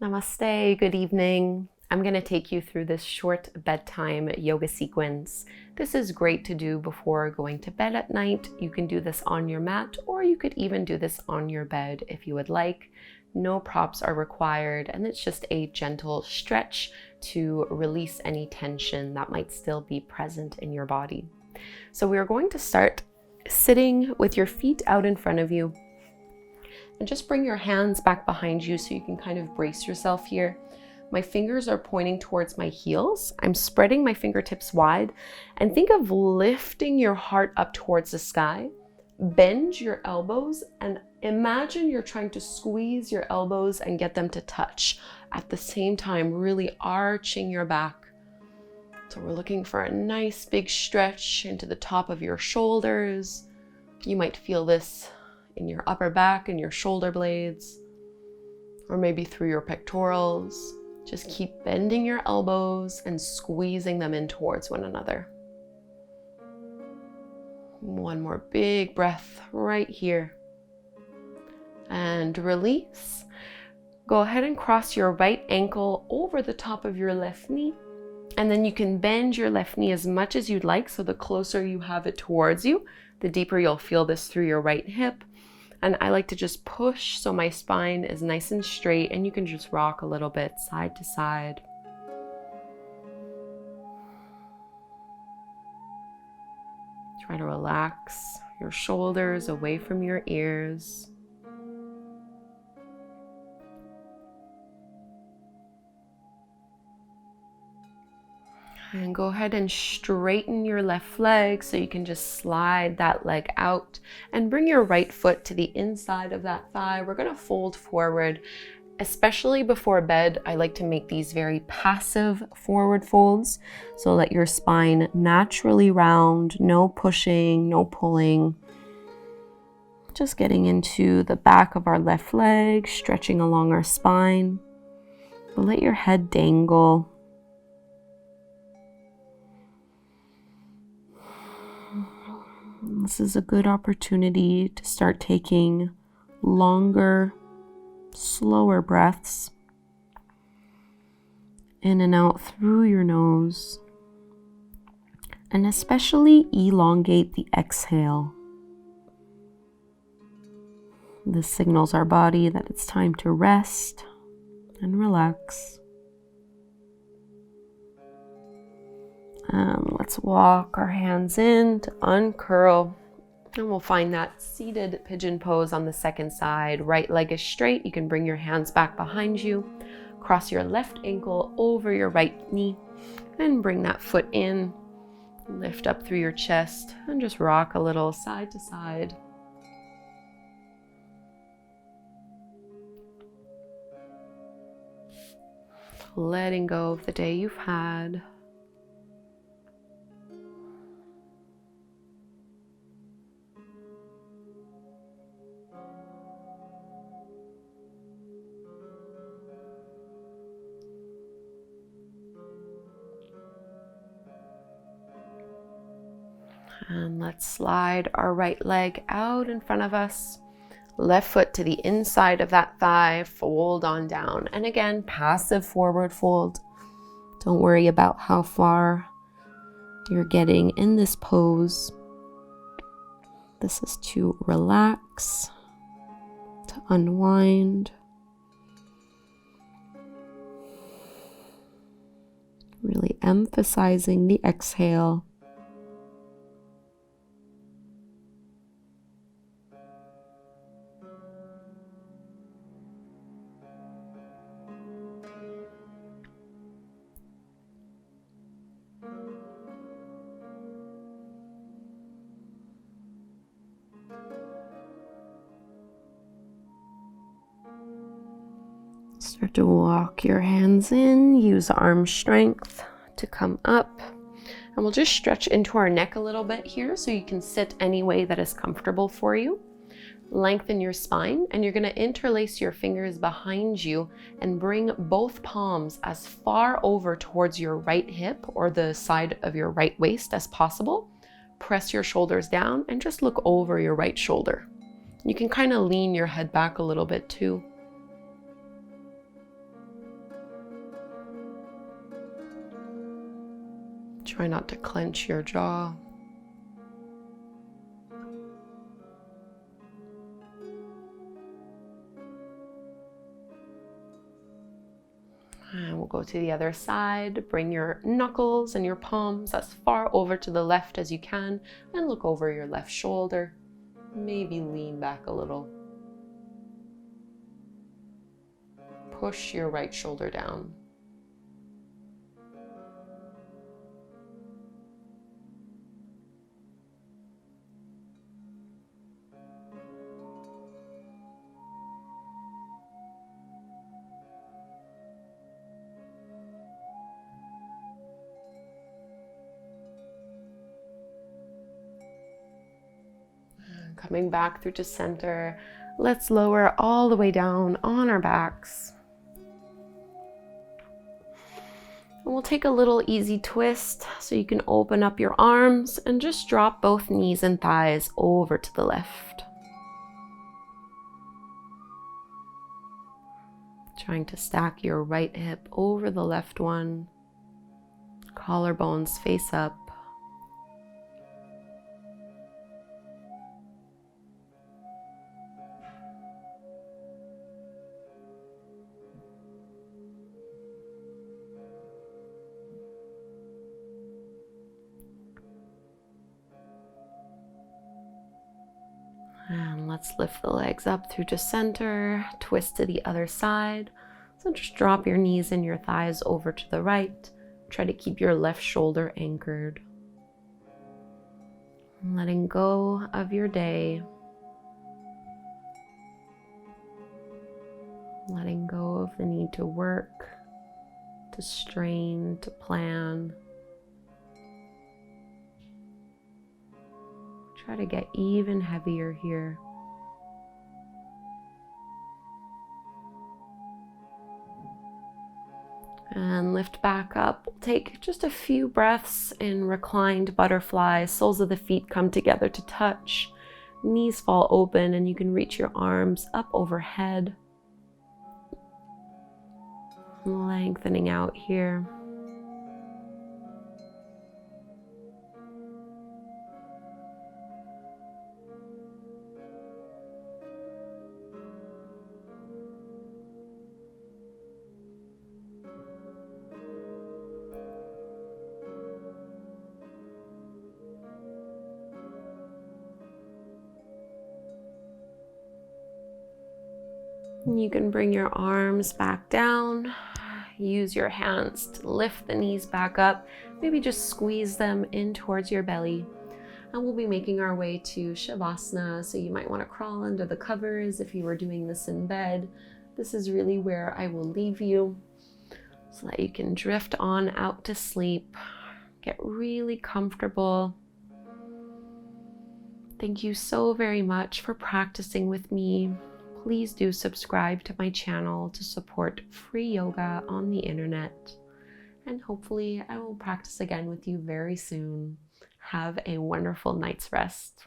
Namaste, good evening. I'm going to take you through this short bedtime yoga sequence. This is great to do before going to bed at night. You can do this on your mat, or you could even do this on your bed if you would like. No props are required, and it's just a gentle stretch to release any tension that might still be present in your body. So we are going to start sitting with your feet out in front of you. And just bring your hands back behind you so you can kind of brace yourself here. My fingers are pointing towards my heels. I'm spreading my fingertips wide, and think of lifting your heart up towards the sky. Bend your elbows and imagine you're trying to squeeze your elbows and get them to touch. At the same time, really arching your back. So we're looking for a nice big stretch into the top of your shoulders. You might feel this in your upper back and your shoulder blades, or maybe through your pectorals. Just keep bending your elbows and squeezing them in towards one another. One more big breath right here. And release. Go ahead and cross your right ankle over the top of your left knee. And then you can bend your left knee as much as you'd like. So the closer you have it towards you, the deeper you'll feel this through your right hip. And I like to just push so my spine is nice and straight, and you can just rock a little bit side to side. Try to relax your shoulders away from your ears. And go ahead and straighten your left leg so you can just slide that leg out and bring your right foot to the inside of that thigh. We're going to fold forward. Especially before bed, I like to make these very passive forward folds. So let your spine naturally round, no pushing, no pulling. Just getting into the back of our left leg, stretching along our spine. But let your head dangle. This is a good opportunity to start taking longer, slower breaths in and out through your nose, and especially elongate the exhale. This signals our body that it's time to rest and relax. Let's walk our hands in to uncurl, and we'll find that seated pigeon pose on the second side. Right leg is straight. You can bring your hands back behind you, cross your left ankle over your right knee, and bring that foot in. Lift up through your chest and just rock a little side to side. Letting go of the day you've had. And let's slide our right leg out in front of us. Left foot to the inside of that thigh, fold on down. And again, passive forward fold. Don't worry about how far you're getting in this pose. This is to relax, to unwind. Really emphasizing the exhale. Start to walk your hands in, use arm strength to come up. And we'll just stretch into our neck a little bit here so you can sit any way that is comfortable for you. Lengthen your spine, and you're going to interlace your fingers behind you and bring both palms as far over towards your right hip or the side of your right waist as possible. Press your shoulders down and just look over your right shoulder. You can kind of lean your head back a little bit too. Try not to clench your jaw. And we'll go to the other side. Bring your knuckles and your palms as far over to the left as you can and look over your left shoulder. Maybe lean back a little. Push your right shoulder down. Coming back through to center, let's lower all the way down on our backs. And we'll take a little easy twist so you can open up your arms and just drop both knees and thighs over to the left. Trying to stack your right hip over the left one. Collarbones face up. And let's lift the legs up through to center, twist to the other side. So just drop your knees and your thighs over to the right. Try to keep your left shoulder anchored. Letting go of your day. Letting go of the need to work, to strain, to plan. Try to get even heavier here. And lift back up. Take just a few breaths in reclined butterfly. Soles of the feet come together to touch. Knees fall open and you can reach your arms up overhead. Lengthening out here. You can bring your arms back down. Use your hands to lift the knees back up. Maybe just squeeze them in towards your belly. And we'll be making our way to Shavasana. So you might want to crawl under the covers if you were doing this in bed. This is really where I will leave you so that you can drift on out to sleep. Get really comfortable. Thank you so very much for practicing with me. Please do subscribe to my channel to support free yoga on the internet. And hopefully I will practice again with you very soon. Have a wonderful night's rest.